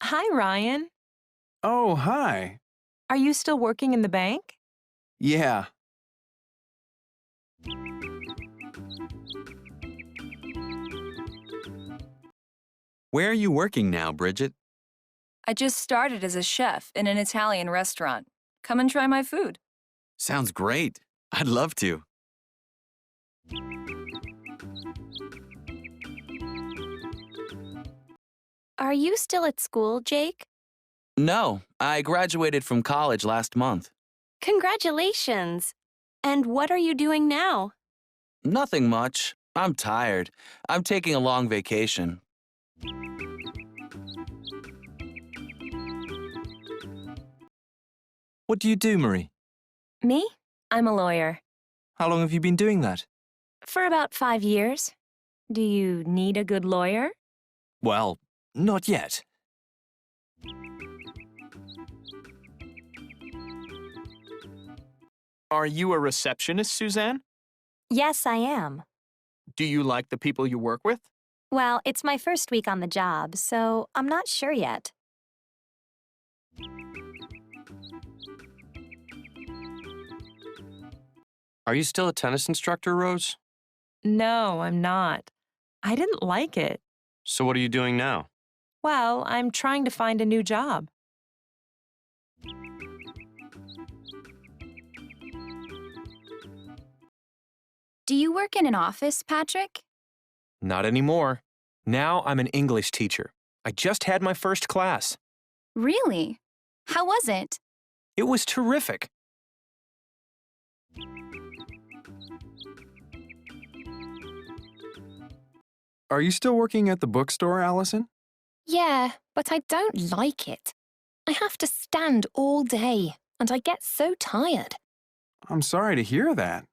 Hi, Ryan. Oh, hi. Are you still working in the bank? Yeah. Where are you working now, Bridget? I just started as a chef in an Italian restaurant. Come and try my food. Sounds great. I'd love to. Are you still at school, Jake? No, I graduated from college last month. Congratulations! And what are you doing now? Nothing much. I'm tired. I'm taking a long vacation. What do you do, Marie? Me? I'm a lawyer. How long have you been doing that? For about 5 years. Do you need a good lawyer? Well, not yet. Are you a receptionist, Suzanne? Yes, I am. Do you like the people you work with? Well, it's my first week on the job, so I'm not sure yet. Are you still a tennis instructor, Rose? No, I'm not. I didn't like it. So what are you doing now? Well, I'm trying to find a new job. Do you work in an office, Patrick? Not anymore. Now I'm an English teacher. I just had my first class. Really? How was it? It was terrific. Are you still working at the bookstore, Allison? Yeah, but I don't like it. I have to stand all day, and I get so tired. I'm sorry to hear that.